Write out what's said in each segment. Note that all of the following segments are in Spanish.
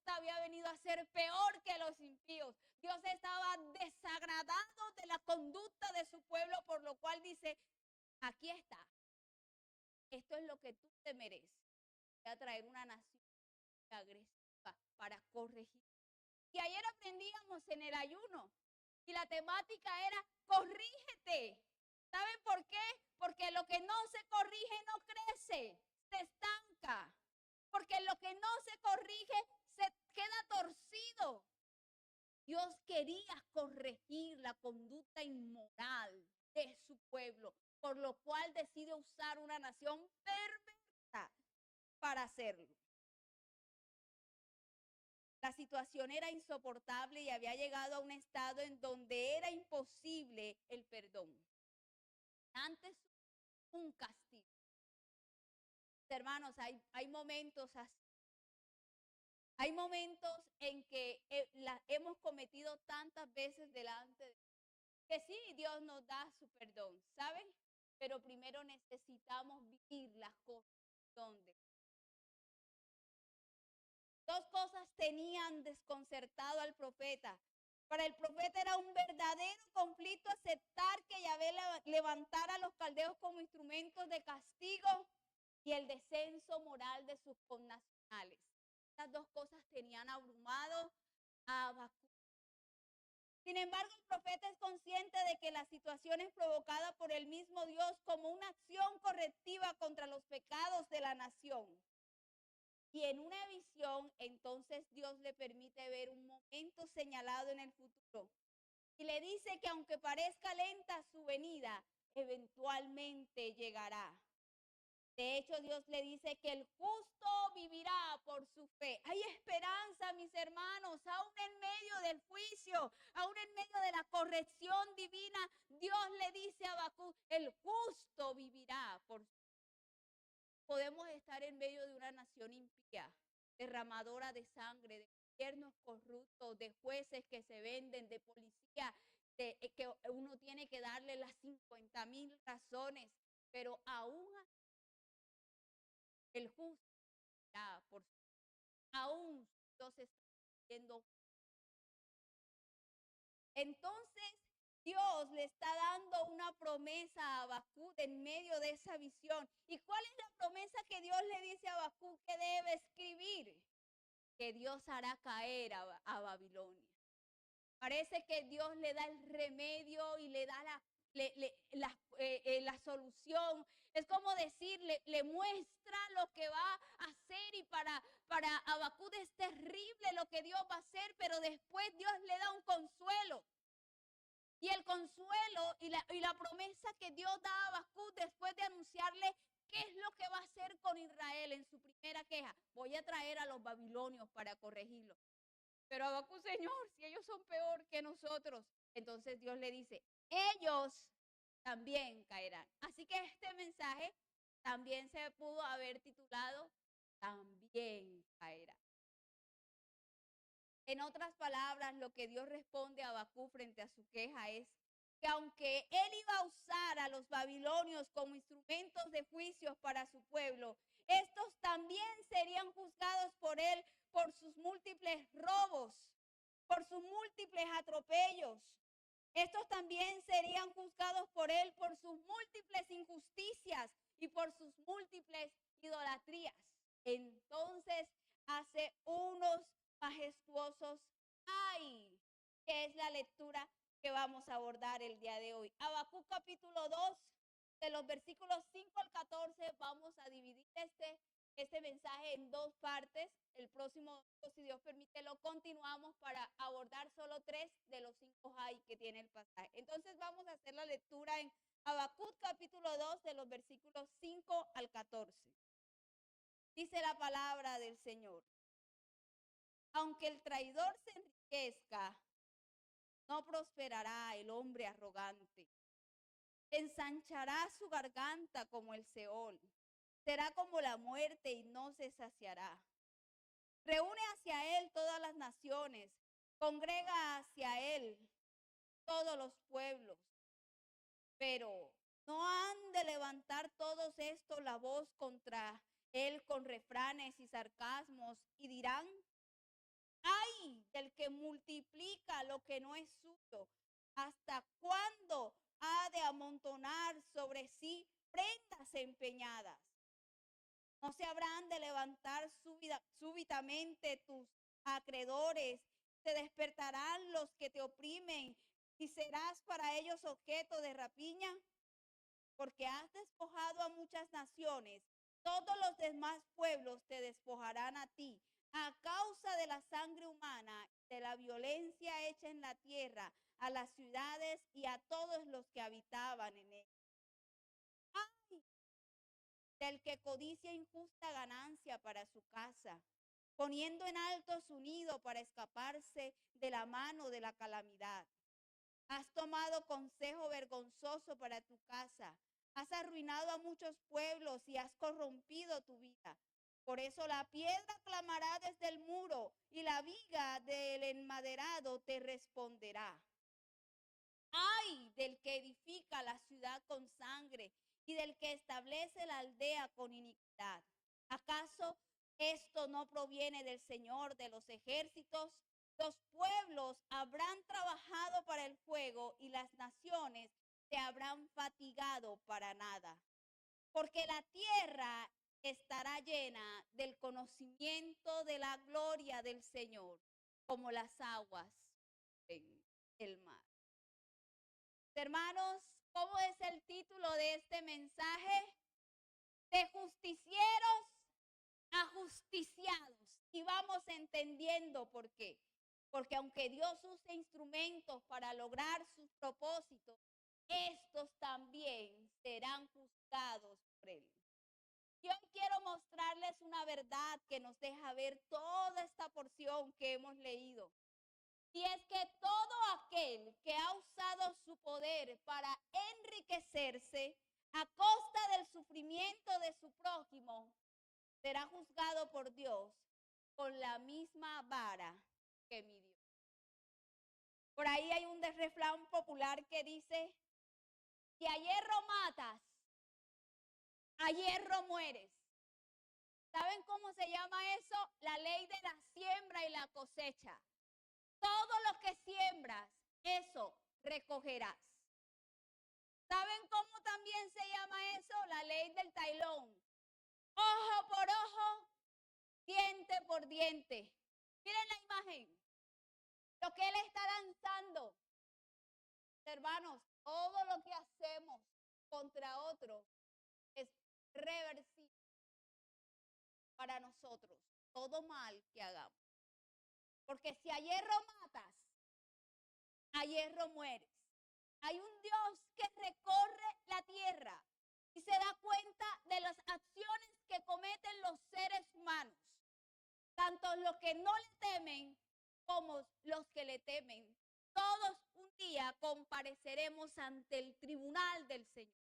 conducta había venido a ser peor que los impíos. Dios estaba desagradado de la conducta de su pueblo, por lo cual dice, aquí está, esto es lo que tú te mereces. Voy a traer una nación agresiva para corregir. Y ayer aprendíamos en el ayuno y la temática era corrígete. ¿Saben por qué? Porque lo que no se corrige no crece, se estanca. Porque lo que no se corrige se queda torcido. Dios quería corregir la conducta inmoral de su pueblo, por lo cual decide usar una nación perversa para hacerlo. La situación era insoportable y había llegado a un estado en donde era imposible el perdón. Antes un castigo. Hermanos, hay momentos así. Hay momentos en que hemos cometido tantas veces delante de Dios que sí, Dios nos da su perdón, ¿saben? Pero primero necesitamos vivir las cosas donde. Dos cosas tenían desconcertado al profeta. Para el profeta era un verdadero conflicto aceptar que Yahvé levantara a los caldeos como instrumentos de castigo y el descenso moral de sus connacionales. Estas dos cosas tenían abrumado a Habacuc. Sin embargo, el profeta es consciente de que la situación es provocada por el mismo Dios como una acción correctiva contra los pecados de la nación. Y en una visión, entonces Dios le permite ver un momento señalado en el futuro. Y le dice que aunque parezca lenta su venida, eventualmente llegará. De hecho, Dios le dice que el justo vivirá por su fe. Hay esperanza, mis hermanos, aún en medio del juicio, aún en medio de la corrección divina. Dios le dice a Habacuc, el justo vivirá por su fe. Podemos estar en medio de una nación impía, derramadora de sangre, de gobiernos corruptos, de jueces que se venden, de policía, que uno tiene que darle las 50,000 razones, pero aún el justo por su, aún Dios está viendo. Entonces Dios le está dando una promesa a Habacuc en medio de esa visión. ¿Y cuál es la promesa que Dios le dice a Habacuc que debe escribir? Que Dios hará caer a Babilonia. Parece que Dios le da el remedio y le da la solución. Es como decirle, le muestra lo que va a hacer y para Habacuc es terrible lo que Dios va a hacer, pero después Dios le da un consuelo. Y el consuelo y la promesa que Dios da a Habacuc después de anunciarle qué es lo que va a hacer con Israel en su primera queja. Voy a traer a los babilonios para corregirlo. Pero Habacuc, Señor, si ellos son peor que nosotros, entonces Dios le dice, ellos también caerán. Así que este mensaje también se pudo haber titulado, también caerá. En otras palabras, lo que Dios responde a Habacuc frente a su queja es que aunque él iba a usar a los babilonios como instrumentos de juicios para su pueblo, estos también serían juzgados por él por sus múltiples robos, por sus múltiples atropellos. Estos también serían juzgados por él por sus múltiples injusticias y por sus múltiples idolatrías. Entonces hace unos majestuosos ay, que es la lectura que vamos a abordar el día de hoy. Habacuc capítulo 2, de los versículos 5 al 14, vamos a dividir este mensaje en dos partes. El próximo, si Dios permite, lo continuamos para abordar solo 3 de los 5 ay que tiene el pasaje. Entonces vamos a hacer la lectura en Habacuc capítulo 2, de los versículos 5 al 14. Dice la palabra del Señor. Aunque el traidor se enriquezca, no prosperará el hombre arrogante. Ensanchará su garganta como el Seol. Será como la muerte y no se saciará. Reúne hacia él todas las naciones. Congrega hacia él todos los pueblos. Pero no han de levantar todos estos la voz contra él con refranes y sarcasmos y dirán, que multiplica lo que no es suyo? ¿Hasta cuándo ha de amontonar sobre sí prendas empeñadas? ¿No se habrán de levantar súbitamente tus acreedores? ¿Te despertarán los que te oprimen y serás para ellos objeto de rapiña? Porque has despojado a muchas naciones, todos los demás pueblos te despojarán a ti, a causa de la sangre humana, de la violencia hecha en la tierra, a las ciudades y a todos los que habitaban en ellas. ¡Ay! Del que codicia injusta ganancia para su casa, poniendo en alto su nido para escaparse de la mano de la calamidad. Has tomado consejo vergonzoso para tu casa. Has arruinado a muchos pueblos y has corrompido tu vida. Por eso la piedra clamará desde el muro y la viga del enmaderado te responderá. ¡Ay del que edifica la ciudad con sangre y del que establece la aldea con iniquidad! ¿Acaso esto no proviene del Señor de los ejércitos? Los pueblos habrán trabajado para el fuego y las naciones se habrán fatigado para nada. Porque la tierra estará llena del conocimiento de la gloria del Señor, como las aguas en el mar. Hermanos, ¿cómo es el título de este mensaje? De justicieros a justiciados. Y vamos entendiendo por qué. Porque aunque Dios use instrumentos para lograr sus propósitos, estos también serán juzgados por Él. Y hoy quiero mostrarles una verdad que nos deja ver toda esta porción que hemos leído. Y es que todo aquel que ha usado su poder para enriquecerse a costa del sufrimiento de su prójimo, será juzgado por Dios con la misma vara que midió. Por ahí hay un refrán popular que dice, si a hierro matas, a hierro mueres. ¿Saben cómo se llama eso? La ley de la siembra y la cosecha. Todo lo que siembras, eso recogerás. ¿Saben cómo también se llama eso? La ley del tailón. Ojo por ojo, diente por diente. Miren la imagen. Lo que él está lanzando. Hermanos, todo lo que hacemos contra otro es reversible para nosotros. Todo mal que hagamos. Porque si a hierro matas, a hierro mueres. Hay un Dios que recorre la tierra y se da cuenta de las acciones que cometen los seres humanos, tanto los que no le temen como los que le temen. Todos un día compareceremos ante el tribunal del Señor.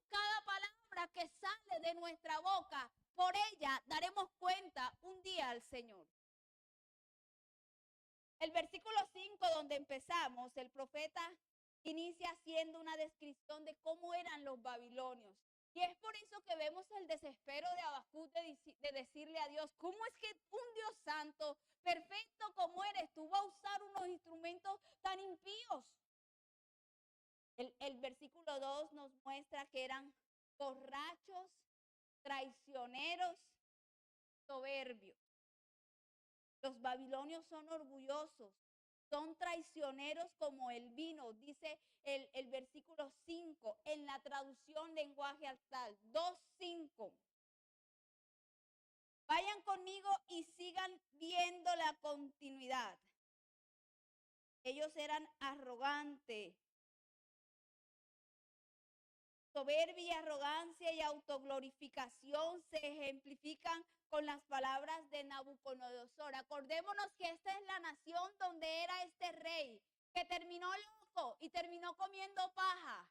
Cada palabra que sale de nuestra boca, por ella daremos cuenta un día al Señor. El versículo 5 donde empezamos, el profeta inicia haciendo una descripción de cómo eran los babilonios. Y es por eso que vemos el desespero de Habacuc de decirle a Dios, ¿cómo es que un Dios santo, perfecto como eres, tú vas a usar unos instrumentos tan impíos? El versículo 2 nos muestra que eran borrachos, traicioneros, soberbios. Los babilonios son orgullosos, son traicioneros como el vino, dice el versículo 5 en la traducción lenguaje actual, 2:5. Vayan conmigo y sigan viendo la continuidad. Ellos eran arrogantes. Soberbia, arrogancia y autoglorificación se ejemplifican con las palabras de Nabucodonosor. Acordémonos que esta es la nación donde era este rey, que terminó loco y terminó comiendo paja.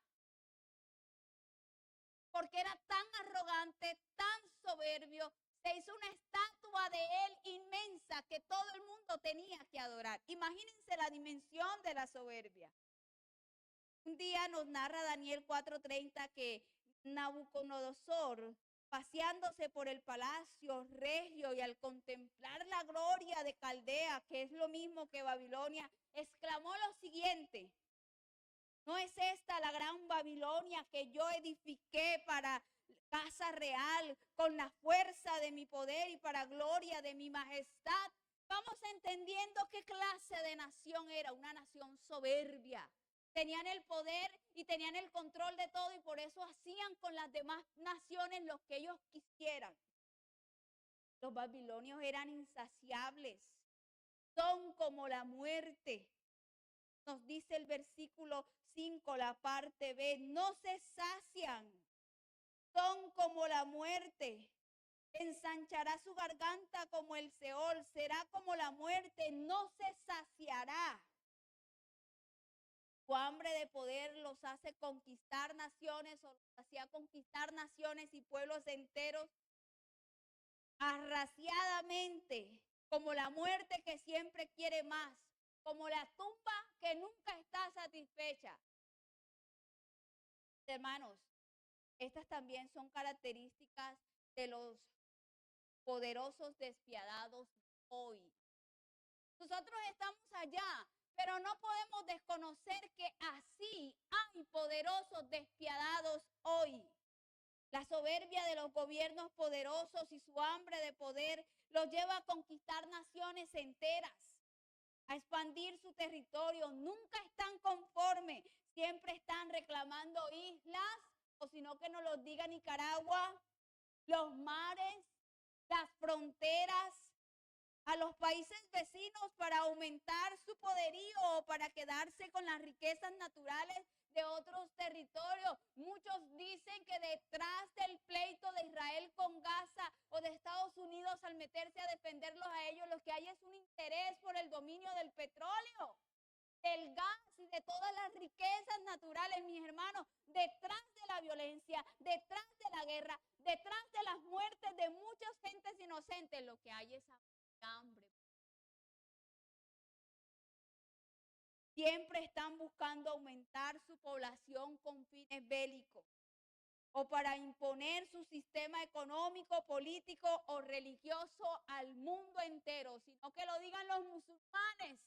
Porque era tan arrogante, tan soberbio, se hizo una estatua de él inmensa que todo el mundo tenía que adorar. Imagínense la dimensión de la soberbia. Un día nos narra Daniel 4:30 que Nabucodonosor, paseándose por el palacio regio y al contemplar la la gloria de Caldea, que es lo mismo que Babilonia, exclamó lo siguiente: ¿no es esta la gran Babilonia que yo edifiqué para casa real, con la fuerza de mi poder y para gloria de mi majestad? Vamos entendiendo qué clase de nación era, una nación soberbia. Tenían el poder y tenían el control de todo y por eso hacían con las demás naciones lo que ellos quisieran. Los babilonios eran insaciables, son como la muerte. Nos dice el versículo 5, la parte B, no se sacian, son como la muerte. Ensanchará su garganta como el Seol, será como la muerte, no se saciará. Su hambre de poder los hace conquistar naciones, o los hacía conquistar naciones y pueblos enteros arraciadamente, como la muerte que siempre quiere más, como la tumba que nunca está satisfecha. Hermanos, estas también son características de los poderosos despiadados hoy. Nosotros estamos allá, pero no podemos desconocer que así hay poderosos despiadados hoy. La soberbia de los gobiernos poderosos y su hambre de poder los lleva a conquistar naciones enteras, a expandir su territorio. Nunca están conformes, siempre están reclamando islas, o si no que nos lo diga Nicaragua, los mares, las fronteras, a los países vecinos para aumentar su poderío o para quedarse con las riquezas naturales de otros territorios. Muchos dicen que detrás del pleito de Israel con Gaza o de Estados Unidos al meterse a defenderlos a ellos, lo que hay es un interés por el dominio del petróleo, del gas y de todas las riquezas naturales, mis hermanos. Detrás de la violencia, detrás de la guerra, detrás de las muertes de muchas gentes inocentes, lo que hay es hambre. Siempre están buscando aumentar su población con fines bélicos o para imponer su sistema económico, político o religioso al mundo entero, sino que lo digan los musulmanes.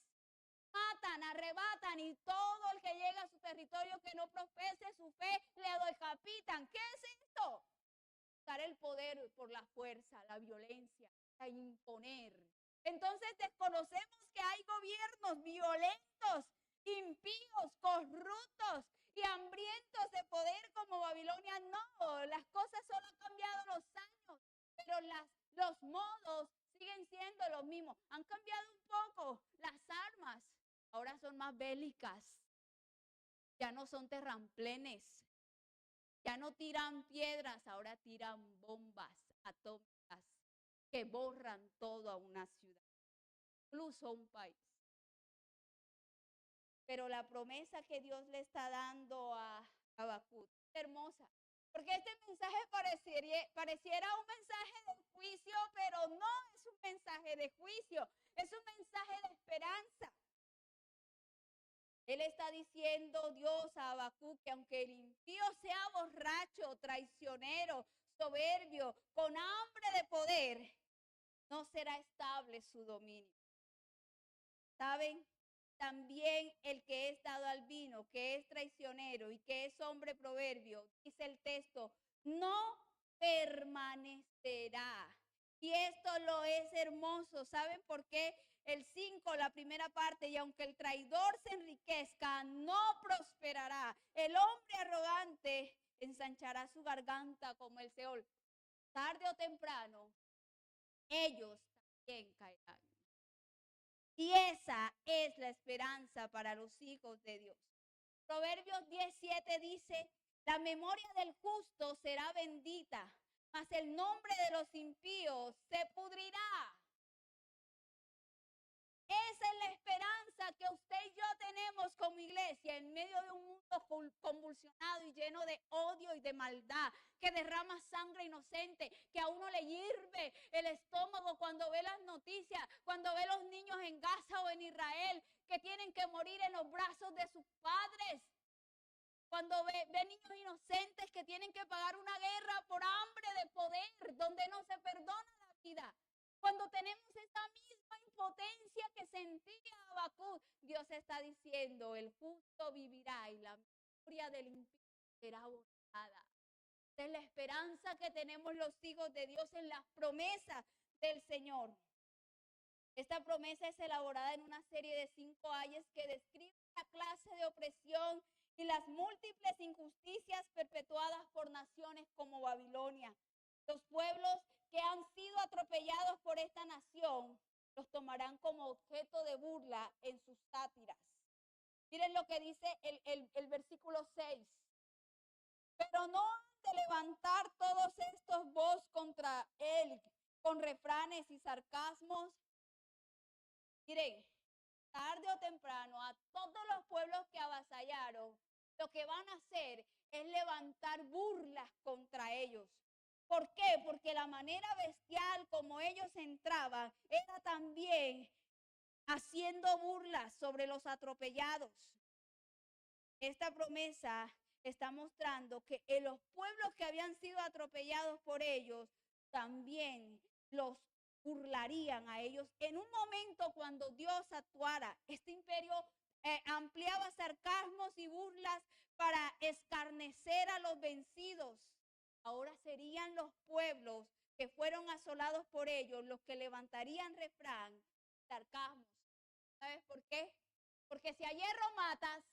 Matan, arrebatan y todo el que llega a su territorio que no profese su fe le decapitan. ¿Qué es esto? Usar el poder por la fuerza, la violencia, a imponer. Entonces desconocemos que hay gobiernos violentos, impíos, corruptos y hambrientos de poder como Babilonia. No, las cosas solo han cambiado los años, pero los modos siguen siendo los mismos. Han cambiado un poco las armas, ahora son más bélicas, ya no son terraplenes, ya no tiran piedras, ahora tiran bombas atómicas que borran toda una ciudad, incluso un país. Pero la promesa que Dios le está dando a Habacuc es hermosa, porque este mensaje pareciera un mensaje de juicio, pero no es un mensaje de juicio, es un mensaje de esperanza. Él está diciendo Dios a Habacuc que aunque el impío sea borracho, traicionero, soberbio, con hambre de poder, no será estable su dominio. ¿Saben? También el que es dado al vino, que es traicionero y que es hombre proverbio, dice el texto, no permanecerá. Y esto lo es hermoso. ¿Saben por qué? El 5, la primera parte, y aunque el traidor se enriquezca, no prosperará. El hombre arrogante ensanchará su garganta como el Seol. Tarde o temprano, ellos también caerán. Y esa es la esperanza para los hijos de Dios. Proverbios 17 dice, la memoria del justo será bendita, mas el nombre de los impíos se pudrirá. Esa es la esperanza que usted y yo tenemos como iglesia en medio de un mundo convulsionado y lleno de odio y de maldad, que derrama sangre inocente, que a uno le hierve el estómago cuando ve las noticias, cuando ve los niños en Gaza o en Israel que tienen que morir en los brazos de sus padres, cuando ve niños inocentes que tienen que pagar una guerra por hambre de poder, donde no se perdona la vida. Cuando tenemos esa misma impotencia que sentía Habacuc, Dios está diciendo, el justo vivirá y la memoria del impío será borrada. Esta es la esperanza que tenemos los hijos de Dios en las promesas del Señor. Esta promesa es elaborada en una serie de 5 ayes que describen la clase de opresión y las múltiples injusticias perpetuadas por naciones como Babilonia. Los pueblos que han sido atropellados por esta nación los tomarán como objeto de burla en sus sátiras. Miren lo que dice el versículo 6. Pero no han de levantar todos estos voz contra él con refranes y sarcasmos. Miren, tarde o temprano, a todos los pueblos que avasallaron, lo que van a hacer es levantar burlas contra ellos. ¿Por qué? Porque la manera bestial como ellos entraban era también haciendo burlas sobre los atropellados. Esta promesa está mostrando que en los pueblos que habían sido atropellados por ellos, también los burlarían a ellos. En un momento cuando Dios actuara, este imperio ampliaba sarcasmos y burlas para escarnecer a los vencidos. Ahora serían los pueblos que fueron asolados por ellos los que levantarían refrán, sarcasmos. ¿Sabes por qué? Porque si a hierro matas,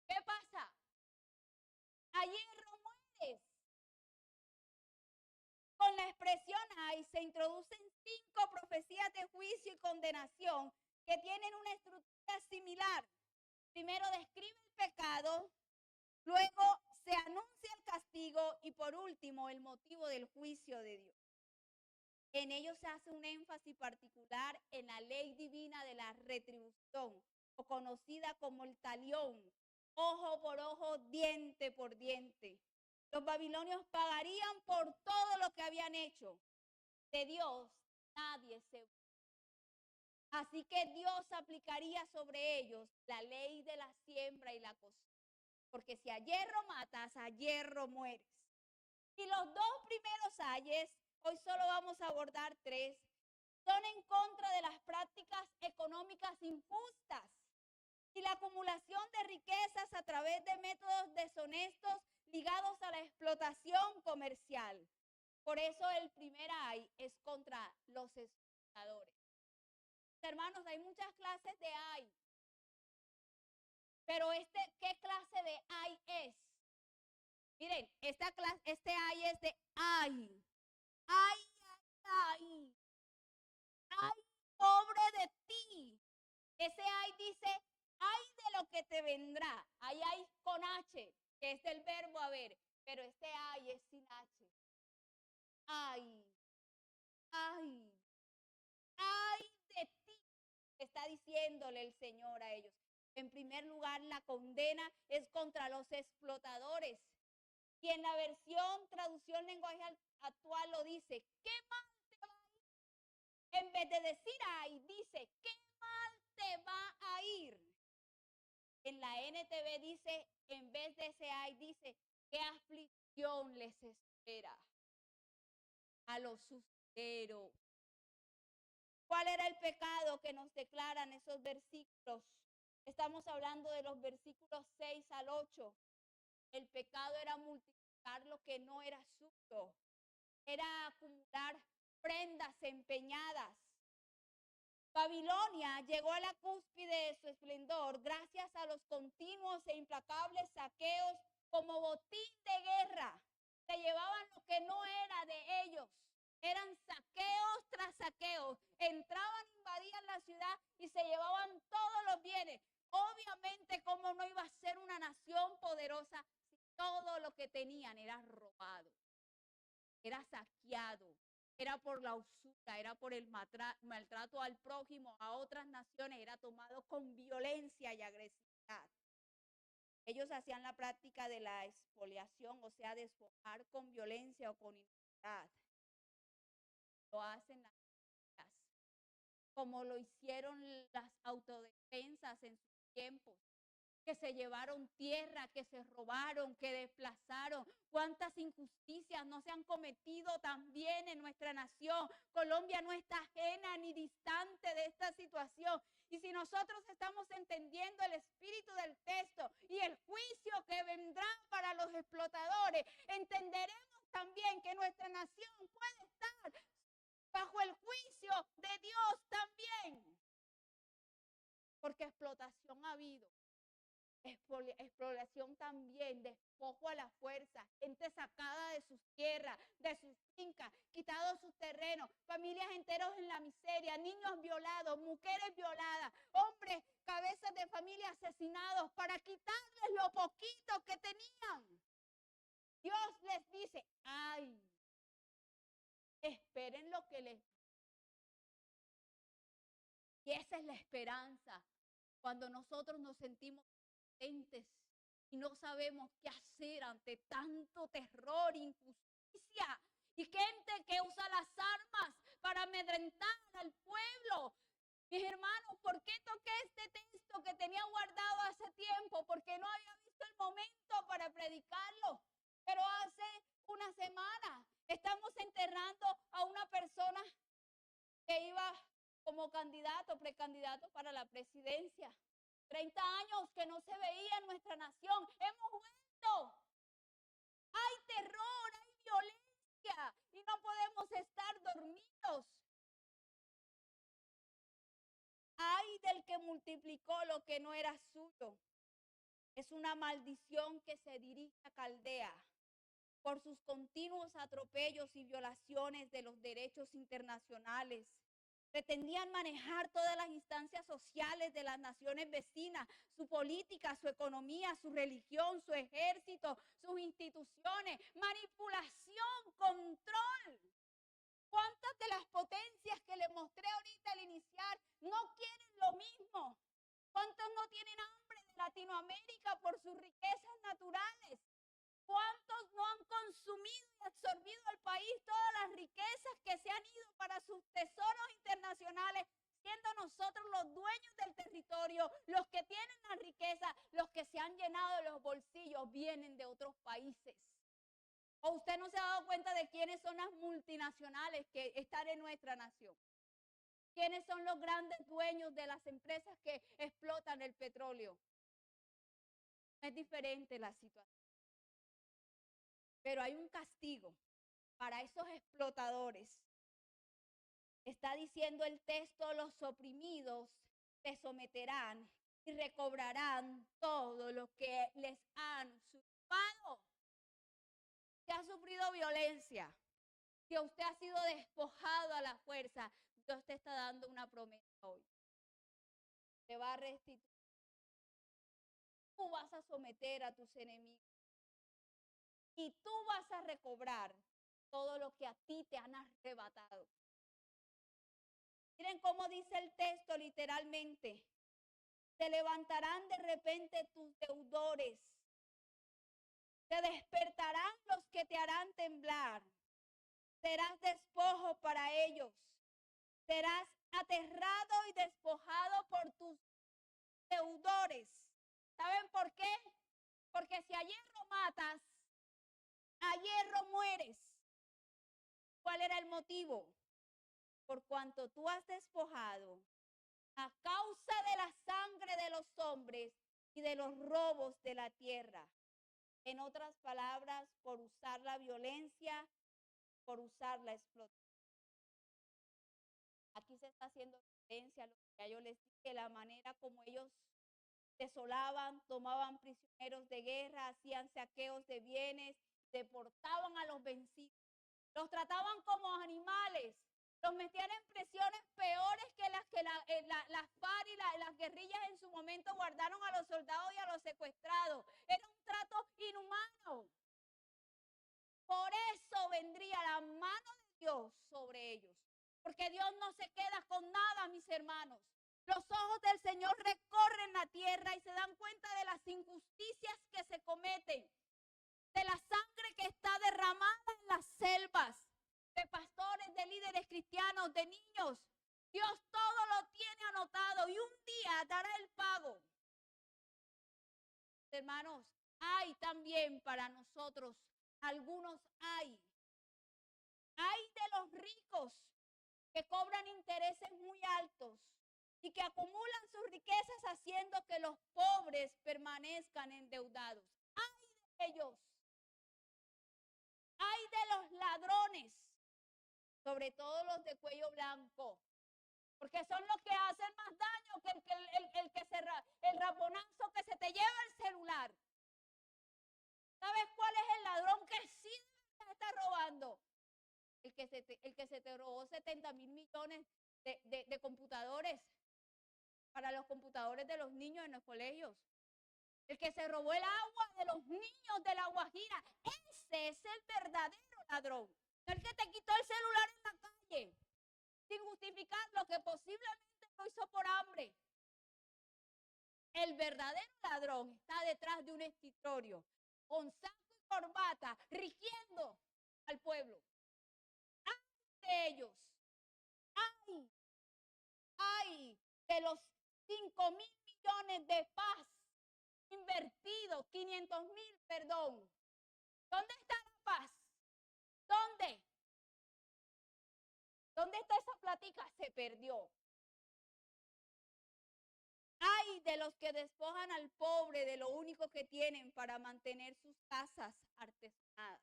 ¿qué pasa? A hierro mueres. Con la expresión hay se introducen 5 profecías de juicio y condenación que tienen una estructura similar. Primero describe el pecado, luego se anuncia el castigo y por último el motivo del juicio de Dios. En ellos se hace un énfasis particular en la ley divina de la retribución, o conocida como el talión, ojo por ojo, diente por diente. Los babilonios pagarían por todo lo que habían hecho. De Dios nadie se... Así que Dios aplicaría sobre ellos la ley de la siembra y la cosecha. Porque si a hierro matas, a hierro mueres. Y los 2 primeros ayes, hoy solo vamos a abordar 3, son en contra de las prácticas económicas injustas y la acumulación de riquezas a través de métodos deshonestos ligados a la explotación comercial. Por eso el primer ay es contra los explotadores. Hermanos, hay muchas clases de ay, pero ¿qué clase de ay es? Miren, este ay es de ay. Ay, ay, ay, pobre de ti. Ese ay dice, ay de lo que te vendrá. Ahí hay con H, que es el verbo haber, pero este ay es sin H. Ay, ay, ay de ti, está diciéndole el Señor a ellos. En primer lugar, la condena es contra los explotadores. Y en la versión traducción lenguaje actual lo dice, ¿qué mal te va a ir? En vez de decir ay, dice, ¿qué mal te va a ir? En la NTV dice, en vez de ese ay, dice, ¿qué aflicción les espera a los susteros? ¿Cuál era el pecado que nos declaran esos versículos? Estamos hablando de los versículos 6 al 8. El pecado era multiplicar lo que no era suyo. Era acumular prendas empeñadas. Babilonia llegó a la cúspide de su esplendor gracias a los continuos e implacables saqueos como botín de guerra. Se llevaban lo que no era de ellos. Eran saqueos tras saqueos. Entraban, invadían la ciudad y se llevaban todos los bienes. Obviamente, ¿cómo no iba a ser una nación poderosa si todo lo que tenían era robado? Era saqueado. Era por la usura, era por el maltrato al prójimo, a otras naciones, era tomado con violencia y agresividad. Ellos hacían la práctica de la expoliación, o sea, despojar con violencia o con impunidad. Lo hacen las guerras, como lo hicieron las autodefensas en sus tiempos. que se llevaron tierra, que se robaron, que desplazaron. Cuántas injusticias no se han cometido también en nuestra nación. Colombia no está ajena ni distante de esta situación. Y si nosotros estamos entendiendo el espíritu del texto y el juicio que vendrá para los explotadores, entenderemos también que nuestra nación puede estar bajo el juicio de Dios también. Porque explotación ha habido. Exploración también, despojo a la fuerza, gente sacada de sus tierras, de sus fincas, quitados sus terrenos, familias enteros en la miseria, niños violados, mujeres violadas, hombres, cabezas de familia asesinados para quitarles lo poquito que tenían. Dios les dice, ay, esperen lo que les... Y esa es la esperanza, cuando nosotros nos sentimos y no sabemos qué hacer ante tanto terror, injusticia y gente que usa las armas para amedrentar al pueblo. Mis hermanos, ¿por qué toqué este texto que tenía guardado hace tiempo? Porque no había visto el momento para predicarlo. Pero hace una semana estamos enterrando a una persona que iba como candidato, precandidato para la presidencia. 30 años que no se veía en nuestra nación. Hemos vuelto. Hay terror, hay violencia y no podemos estar dormidos. Ay del que multiplicó lo que no era suyo. Es una maldición que se dirige a Caldea por sus continuos atropellos y violaciones de los derechos internacionales. Pretendían manejar todas las instancias sociales de las naciones vecinas, su política, su economía, su religión, su ejército, sus instituciones, manipulación, control. ¿Cuántas de las potencias que les mostré ahorita al iniciar no quieren lo mismo? ¿Cuántos no tienen hambre de Latinoamérica por sus riquezas naturales? ¿Cuántos no han consumido y absorbido al país todas las riquezas que se han ido para sus tesoros internacionales, siendo nosotros los dueños del territorio, los que tienen la riqueza, los que se han llenado los bolsillos, vienen de otros países? ¿O usted no se ha dado cuenta de quiénes son las multinacionales que están en nuestra nación? ¿Quiénes son los grandes dueños de las empresas que explotan el petróleo? Es diferente la situación. Pero hay un castigo para esos explotadores. Está diciendo el texto, los oprimidos se someterán y recobrarán todo lo que les han usurpado. Si ha sufrido violencia, si usted ha sido despojado a la fuerza, Dios te está dando una promesa hoy. Te va a restituir. Tú vas a someter a tus enemigos. Y tú vas a recobrar todo lo que a ti te han arrebatado. Miren cómo dice el texto literalmente. Se levantarán de repente tus deudores. Se despertarán los que te harán temblar. Serás despojo para ellos. Serás aterrado y despojado por tus deudores. ¿Saben por qué? Porque si a hierro matas, a hierro mueres. ¿Cuál era el motivo? Por cuanto tú has despojado a causa de la sangre de los hombres y de los robos de la tierra. En otras palabras, por usar la violencia, por usar la explotación. Aquí se está haciendo referencia a lo que ya yo les dije, la manera como ellos desolaban, tomaban prisioneros de guerra, hacían saqueos de bienes, deportaban a los vencidos, los trataban como animales, los metían en prisiones peores que las que las FARC y las guerrillas en su momento guardaron a los soldados y a los secuestrados. Era un trato inhumano. Por eso vendría la mano de Dios sobre ellos, porque Dios no se queda con nada, mis hermanos. Los ojos del Señor recorren la tierra y se dan cuenta de las injusticias que se cometen, de la sangre que está derramada en las selvas, de pastores, de líderes cristianos, de niños. Dios todo lo tiene anotado y un día dará el pago. hermanos, hay también para nosotros, algunos hay de los ricos que cobran intereses muy altos y que acumulan sus riquezas haciendo que los pobres permanezcan endeudados. Hay de ellos, hay de los ladrones, sobre todo los de cuello blanco, porque son los que hacen más daño que el raponazo que se te lleva el celular. ¿Sabes cuál es el ladrón que sí está robando? El que se te robó 70.000 millones de computadores para los computadores de los niños en los colegios. El que se robó el agua de los niños de La Guajira. Ese es el verdadero ladrón. No el que te quitó el celular en la calle sin justificar lo que posiblemente lo hizo por hambre. El verdadero ladrón está detrás de un escritorio con saco y corbata rigiendo al pueblo. Hay de ellos, hay de los 5.000 millones de paz invertidos, 500.000, perdón. ¿Dónde está la paz? ¿Dónde? ¿Dónde está esa plática? Se perdió. Hay de los que despojan al pobre de lo único que tienen para mantener sus casas artesonadas.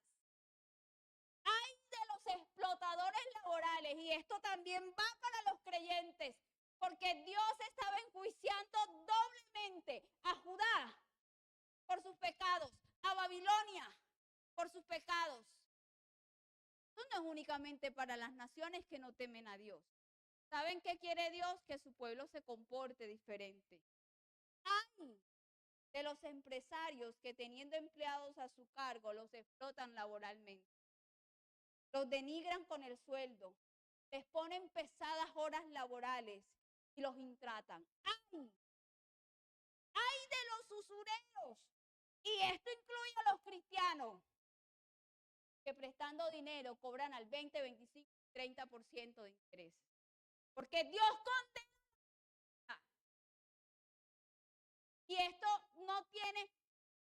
Hay de los explotadores laborales, y esto también va para los creyentes, porque Dios estaba enjuiciando doblemente a Judá por sus pecados, a Babilonia por sus pecados. Esto no es únicamente para las naciones que no temen a Dios. ¿Saben qué quiere Dios? Que su pueblo se comporte diferente. Hay de los empresarios que teniendo empleados a su cargo los explotan laboralmente. Los denigran con el sueldo, les ponen pesadas horas laborales y los intratan. Hay de los usureros, y esto incluye a los cristianos, que prestando dinero cobran al 20, 25, 30% de interés. Porque Dios condena. Y esto no tiene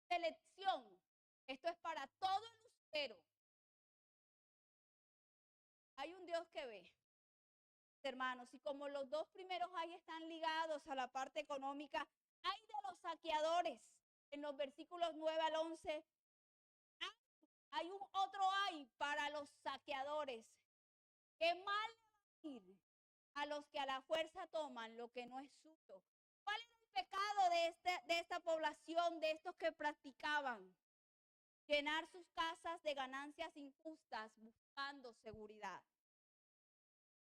selección. Esto es para todo el usurero. Hay un Dios que ve, hermanos, y como los dos primeros ahí están ligados a la parte económica, hay de los saqueadores. En los versículos 9 al 11, hay un otro hay para los saqueadores. Qué mal le va a ir a los que a la fuerza toman lo que no es suyo. ¿Cuál era el pecado de esta población, de estos que practicaban? Llenar sus casas de ganancias injustas buscando seguridad.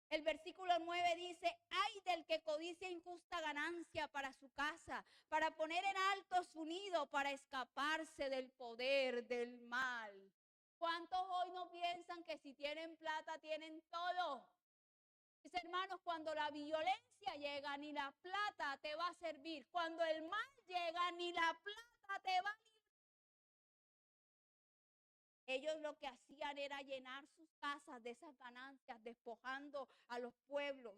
El versículo 9 dice, ay del que codicia injusta ganancia para su casa, para poner en alto su nido, para escaparse del poder del mal. ¿Cuántos hoy no piensan que si tienen plata tienen todo? Mis hermanos, cuando la violencia llega, ni la plata te va a servir. Cuando el mal llega, ni la plata te va a librar. Ellos lo que hacían era llenar sus casas de esas ganancias, despojando a los pueblos,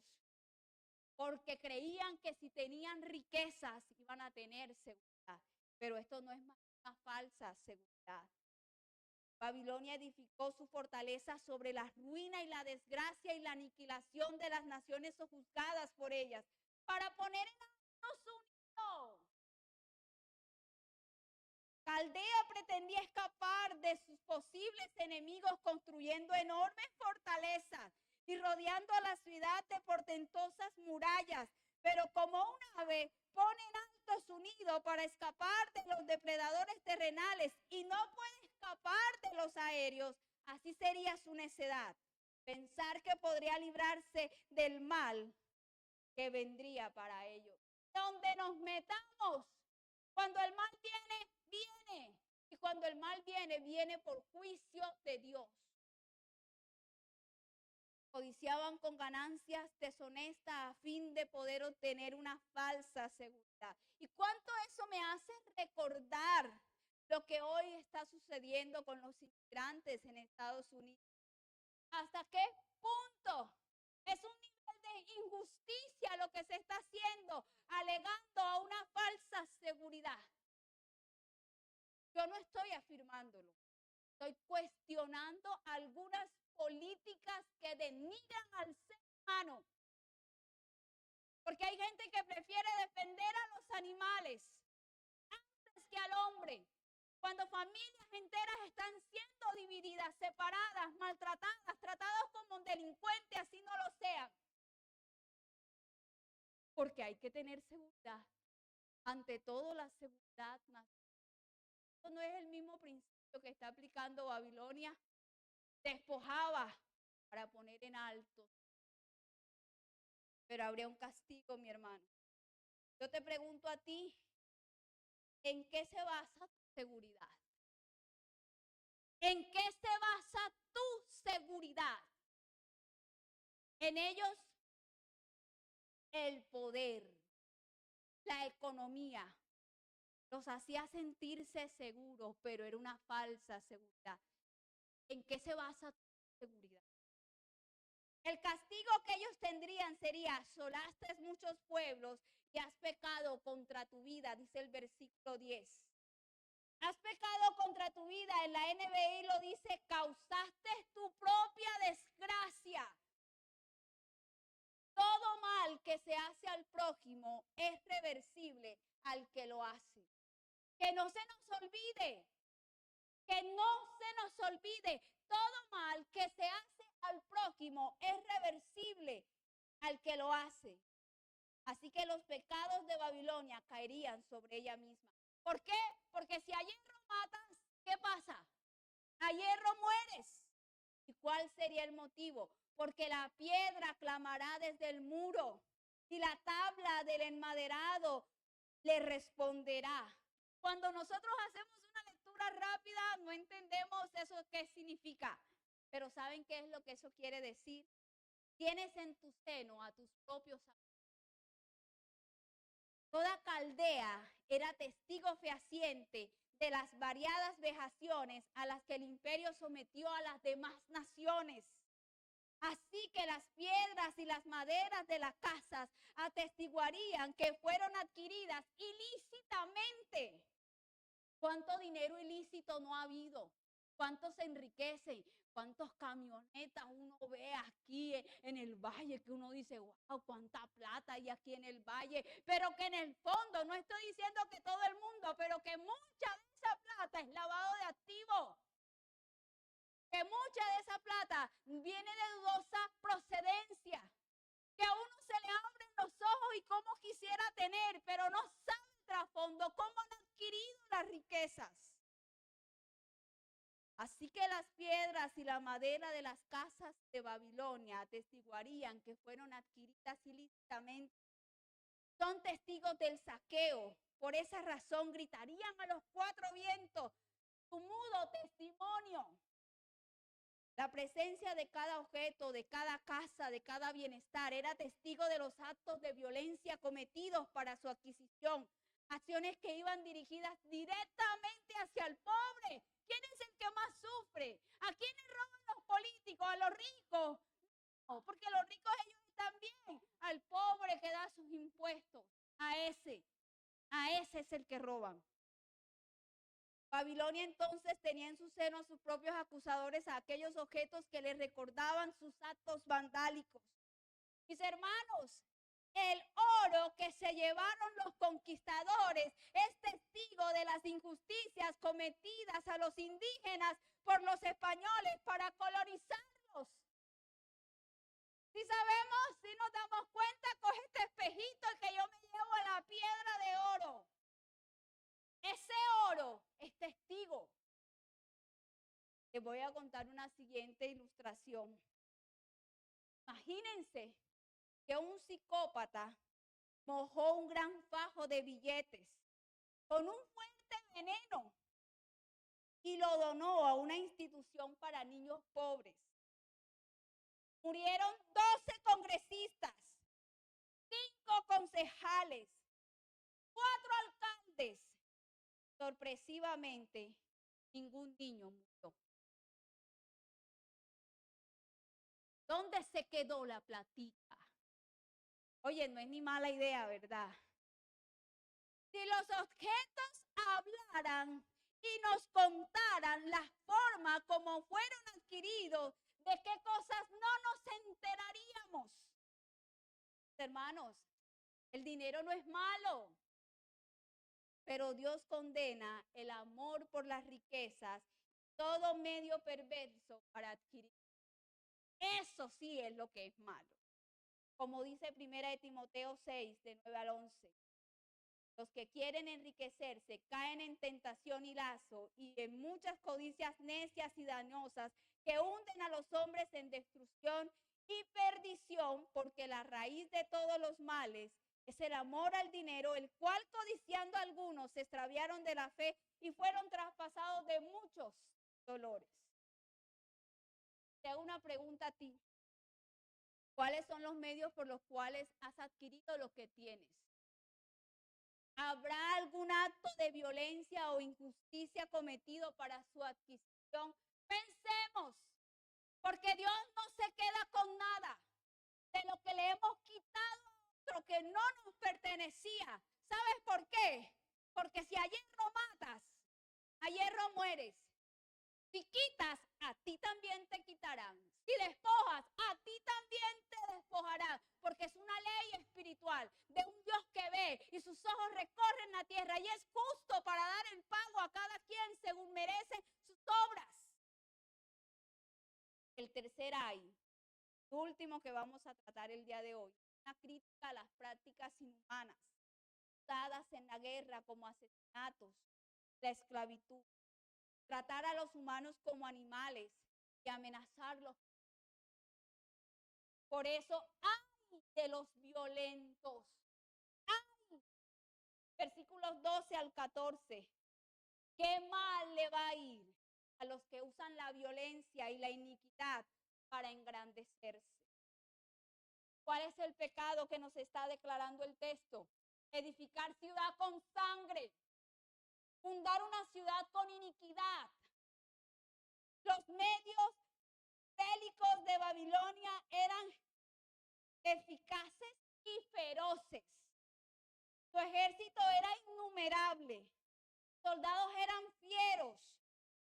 porque creían que si tenían riquezas iban a tener seguridad. Pero esto no es más una falsa seguridad. Babilonia edificó su fortaleza sobre la ruina y la desgracia y la aniquilación de las naciones sojuzgadas por ellas, para poner en alto su nido. Caldea pretendía escapar de sus posibles enemigos construyendo enormes fortalezas y rodeando a la ciudad de portentosas murallas, pero como un ave pone en alto su nido para escapar de los depredadores terrenales y no puede escapar de los aéreos, así sería su necedad, pensar que podría librarse del mal que vendría para ellos. Donde nos metamos, cuando el mal viene, viene. Y cuando el mal viene, viene por juicio de Dios. Codiciaban con ganancias deshonestas a fin de poder obtener una falsa seguridad. ¿Y cuánto eso me hace recordar lo que hoy está sucediendo con los inmigrantes en Estados Unidos? ¿Hasta qué punto? Es un nivel de injusticia lo que se está haciendo, alegando a una falsa seguridad. Yo no estoy afirmándolo. Estoy cuestionando algunas políticas que denigran al ser humano. Porque hay gente que prefiere defender a los animales antes que al hombre. Cuando familias enteras están siendo divididas, separadas, maltratadas, tratados como delincuentes, así no lo sean. Porque hay que tener seguridad. Ante todo, la seguridad nacional. Esto no es el mismo principio que está aplicando Babilonia. Despojaba para poner en alto. Pero habría un castigo, mi hermano. Yo te pregunto a ti, ¿en qué se basa tu seguridad? ¿En qué se basa tu seguridad? En ellos, el poder, la economía, los hacía sentirse seguros, pero era una falsa seguridad. ¿En qué se basa tu seguridad? El castigo que ellos tendrían sería: asolaste muchos pueblos y has pecado contra tu vida, dice el versículo 10. Has pecado contra tu vida, en la NBI lo dice, causaste tu propia desgracia. Todo mal que se hace al prójimo es reversible al que lo hace. Que no se nos olvide, que no se nos olvide, todo mal que se hace al prójimo es reversible al que lo hace. Así que los pecados de Babilonia caerían sobre ella misma. ¿Por qué? Porque si a hierro matas, ¿qué pasa? A hierro mueres. ¿Y cuál sería el motivo? Porque la piedra clamará desde el muro y la tabla del enmaderado le responderá. Cuando nosotros hacemos una lectura rápida, no entendemos eso qué significa. Pero ¿saben qué es lo que eso quiere decir? Tienes en tu seno a tus propios amigos. Toda Caldea era testigo fehaciente de las variadas vejaciones a las que el imperio sometió a las demás naciones. Así que las piedras y las maderas de las casas atestiguarían que fueron adquiridas ilícitamente. ¿Cuánto dinero ilícito no ha habido? ¿Cuántos se enriquecen? ¿Cuántas camionetas uno ve aquí en el valle que uno dice, wow, cuánta plata hay aquí en el valle? Pero que en el fondo, no estoy diciendo que todo el mundo, pero que mucha de esa plata es lavado de activos. Que mucha de esa plata viene de dudosa procedencia. Que a uno se le abren los ojos y cómo quisiera tener, pero no sabe el trasfondo, cómo han adquirido las riquezas. Así que las piedras y la madera de las casas de Babilonia atestiguarían que fueron adquiridas ilícitamente. Son testigos del saqueo. Por esa razón gritarían a los cuatro vientos su mudo testimonio. La presencia de cada objeto, de cada casa, de cada bienestar era testigo de los actos de violencia cometidos para su adquisición. Acciones que iban dirigidas directamente hacia el pobre. ¿Quién es el que más sufre? ¿A quiénes roban los políticos? ¿A los ricos? No, porque los ricos ellos están bien. Al pobre que da sus impuestos. A ese es el que roban. Babilonia entonces tenía en su seno a sus propios acusadores, a aquellos objetos que les recordaban sus actos vandálicos. Mis hermanos, el oro que se llevaron los conquistadores es testigo de las injusticias cometidas a los indígenas por los españoles para colonizarlos. Si sabemos, si nos damos cuenta, coge este espejito que yo me llevo a la piedra de oro. Ese oro es testigo. Les voy a contar una siguiente ilustración. Imagínense que un psicópata mojó un gran fajo de billetes con un fuerte veneno y lo donó a una institución para niños pobres. Murieron 12 congresistas, 5 concejales, 4 alcaldes. Sorpresivamente, ningún niño murió. ¿Dónde se quedó la platica? Oye, no es ni mala idea, ¿verdad? Si los objetos hablaran y nos contaran la forma como fueron adquiridos, de qué cosas no nos enteraríamos. Hermanos, el dinero no es malo, pero Dios condena el amor por las riquezas, todo medio perverso para adquirir. Eso sí es lo que es malo. Como dice 1 Timoteo 6, de 9 al 11. Los que quieren enriquecerse caen en tentación y lazo y en muchas codicias necias y dañosas que hunden a los hombres en destrucción y perdición, porque la raíz de todos los males es el amor al dinero, el cual codiciando algunos se extraviaron de la fe y fueron traspasados de muchos dolores. Te hago una pregunta a ti. ¿Cuáles son los medios por los cuales has adquirido lo que tienes? ¿Habrá algún acto de violencia o injusticia cometido para su adquisición? Pensemos, porque Dios no se queda con nada de lo que le hemos quitado a otro que no nos pertenecía. ¿Sabes por qué? Porque si a hierro matas, a hierro mueres. Si quitas, a ti también te quitarán. Si despojas, a ti también te despojarán. Porque es una ley espiritual de un Dios que ve y sus ojos recorren la tierra y es justo para dar el pago a cada quien según merece sus obras. El tercer ay, último que vamos a tratar el día de hoy, una crítica a las prácticas inhumanas usadas en la guerra como asesinatos, la esclavitud. Tratar a los humanos como animales y amenazarlos. Por eso, ¡ay de los violentos! ¡Ay! Versículos 12 al 14. ¿Qué mal le va a ir a los que usan la violencia y la iniquidad para engrandecerse? ¿Cuál es el pecado que nos está declarando el texto? Edificar ciudad con sangre. Fundar una ciudad con iniquidad. Los medios bélicos de Babilonia eran eficaces y feroces. Su ejército era innumerable. Soldados eran fieros.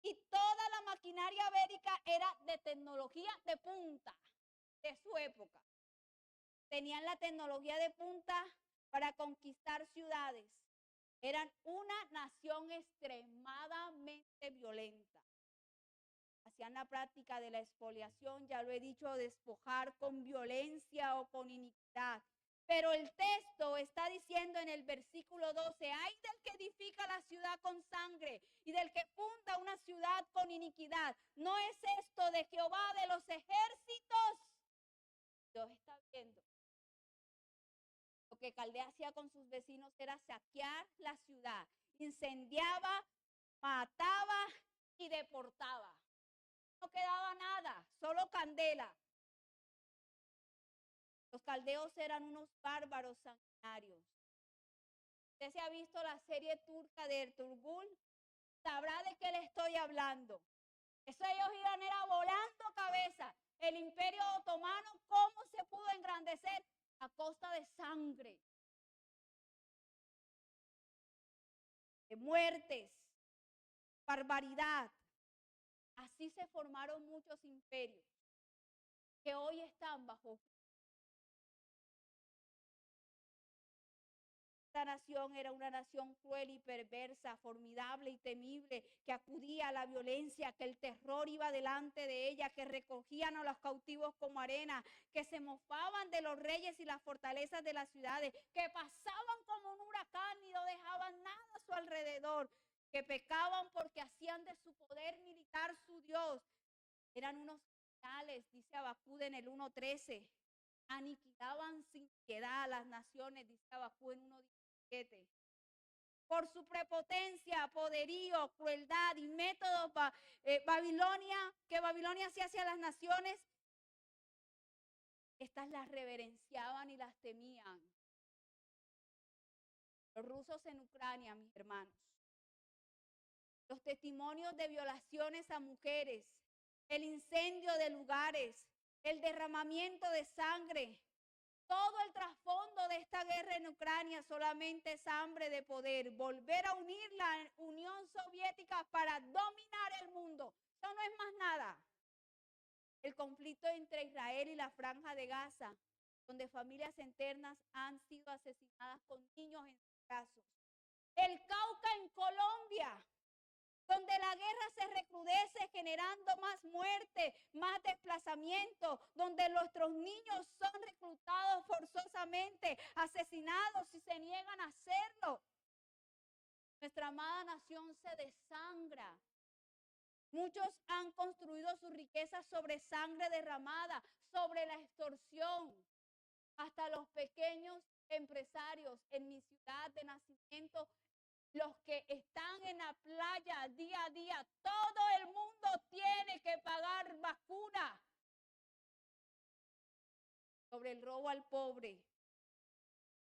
Y toda la maquinaria bélica era de tecnología de punta de su época. Tenían la tecnología de punta para conquistar ciudades. Eran una nación extremadamente violenta. Hacían la práctica de la expoliación, ya lo he dicho, despojar con violencia o con iniquidad. Pero el texto está diciendo en el versículo 12, ay del que edifica la ciudad con sangre y del que funda una ciudad con iniquidad. ¿No es esto de Jehová de los ejércitos? Dios está viendo. Lo que Caldea hacía con sus vecinos era saquear la ciudad, incendiaba, mataba y deportaba. No quedaba nada, solo candela. Los caldeos eran unos bárbaros sanguinarios. Usted se ha visto la serie turca de Ertuğrul, sabrá de qué le estoy hablando. Eso ellos iban era volando cabeza. El Imperio Otomano, ¿cómo se pudo engrandecer? A costa de sangre, de muertes, barbaridad. Así se formaron muchos imperios que hoy están bajo. Esta nación era una nación cruel y perversa, formidable y temible, que acudía a la violencia, que el terror iba delante de ella, que recogían a los cautivos como arena, que se mofaban de los reyes y las fortalezas de las ciudades, que pasaban como un huracán y no dejaban nada a su alrededor, que pecaban porque hacían de su poder militar su Dios. Eran unos criminales, dice Habacuc en el 1:13. Aniquilaban sin piedad a las naciones, dice Habacuc en 1:17. Por su prepotencia, poderío, crueldad y métodos, que Babilonia hacía hacia las naciones, estas las reverenciaban y las temían. Los rusos en Ucrania, mis hermanos. Los testimonios de violaciones a mujeres, el incendio de lugares, el derramamiento de sangre, todo el trasfondo de esta esta guerra en Ucrania solamente es hambre de poder, volver a unir la Unión Soviética para dominar el mundo. Eso no es más nada. El conflicto entre Israel y la Franja de Gaza, donde familias enteras han sido asesinadas con niños en sus brazos. El Cauca en Colombia, donde la guerra se recrudece generando más muerte, más desplazamiento, donde nuestros niños son reclutados forzosamente, asesinados si se niegan a hacerlo. Nuestra amada nación se desangra. Muchos han construido su riqueza sobre sangre derramada, sobre la extorsión. Hasta los pequeños empresarios en mi ciudad de nacimiento, los que están en la playa día a día, todo el mundo tiene que pagar vacuna. Sobre el robo al pobre,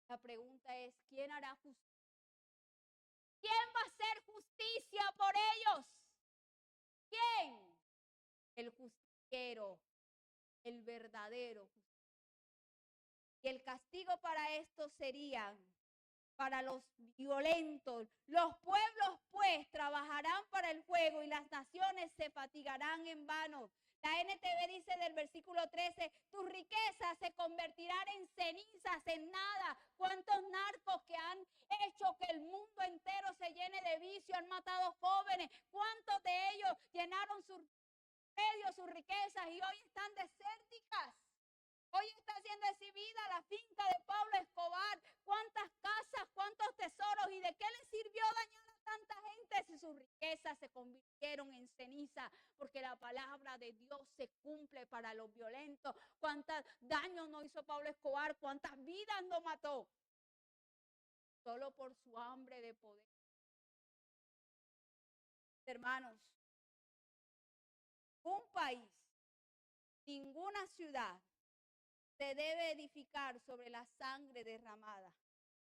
la pregunta es, ¿quién hará justicia? ¿Quién va a hacer justicia por ellos? ¿Quién? El justiciero, el verdadero justiciero. Y el castigo para esto sería para los violentos. Los pueblos pues trabajarán para el fuego y las naciones se fatigarán en vano. La NTV dice del versículo 13, tus riquezas se convertirán en cenizas, en nada. ¿Cuántos narcos que han hecho que el mundo entero se llene de vicio, han matado jóvenes? ¿Cuántos de ellos llenaron sus medios, sus riquezas y hoy están desérticas? Hoy está siendo exhibida la finca de Pablo Escobar. ¿Cuántas casas, cuántos tesoros? ¿Y de qué le sirvió dañar a tanta gente si sus riquezas se convirtieron en ceniza? Porque la palabra de Dios se cumple para los violentos. ¿Cuántos daños no hizo Pablo Escobar? ¿Cuántas vidas no mató? Solo por su hambre de poder. Hermanos, un país, ninguna ciudad se debe edificar sobre la sangre derramada.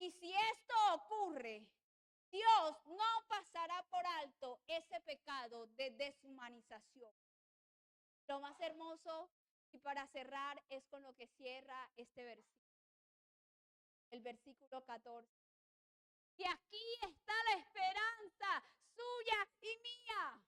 Y si esto ocurre, Dios no pasará por alto ese pecado de deshumanización. Lo más hermoso, y para cerrar, es con lo que cierra este versículo. El versículo 14. Y aquí está la esperanza suya y mía.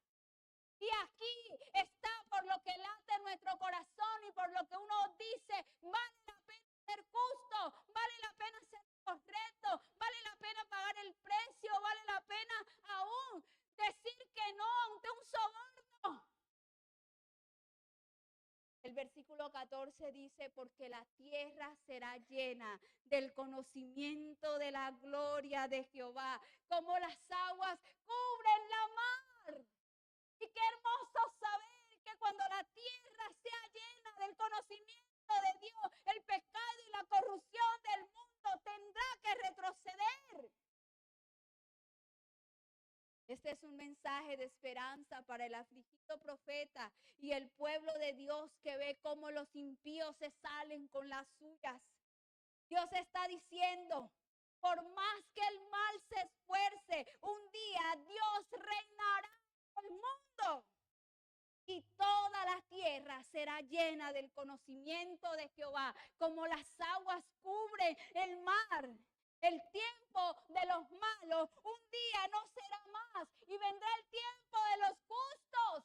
Y aquí está por lo que late nuestro corazón y por lo que uno dice, vale la pena ser justo, vale la pena ser correcto, vale la pena pagar el precio, vale la pena aún decir que no ante un soborno. El versículo 14 dice, porque la tierra será llena del conocimiento de la gloria de Jehová, como las aguas cubren la mar. Y qué hermoso saber que cuando la tierra sea llena del conocimiento de Dios, el pecado y la corrupción del mundo tendrá que retroceder. Este es un mensaje de esperanza para el afligido profeta y el pueblo de Dios que ve cómo los impíos se salen con las suyas. Dios está diciendo, por más que el mal se esfuerce, un día Dios reinará en el mundo. Y toda la tierra será llena del conocimiento de Jehová, como las aguas cubren el mar. El tiempo de los malos un día no será más y vendrá el tiempo de los justos.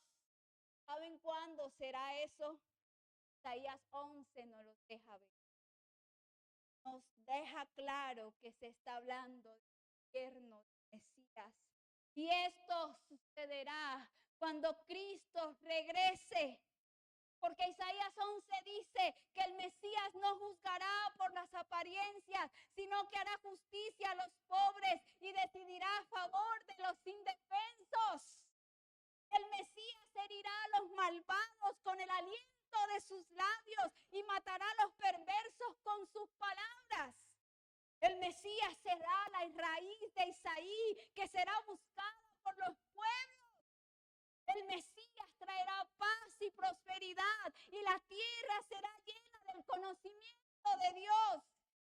¿Saben cuándo será eso? Isaías 11 nos lo deja ver. Nos deja claro que se está hablando del gobierno de Mesías. Y esto sucederá cuando Cristo regrese. Porque Isaías 11 dice que el Mesías no juzgará por las apariencias, sino que hará justicia a los pobres y decidirá a favor de los indefensos. El Mesías herirá a los malvados con el aliento de sus labios y matará a los perversos con sus palabras. El Mesías será la raíz de Isaí que será buscada por los pueblos. El Mesías traerá paz y prosperidad y la tierra será llena del conocimiento de Dios.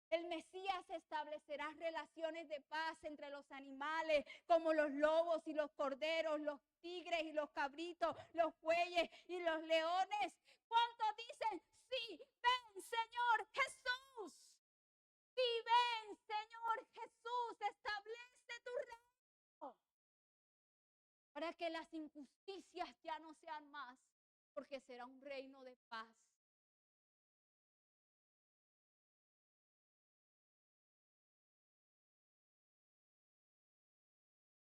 El Mesías establecerá relaciones de paz entre los animales como los lobos y los corderos, los tigres y los cabritos, los bueyes y los leones. ¿Cuántos dicen, sí, ven Señor Jesús? Sí, ven para que las injusticias ya no sean más, porque será un reino de paz.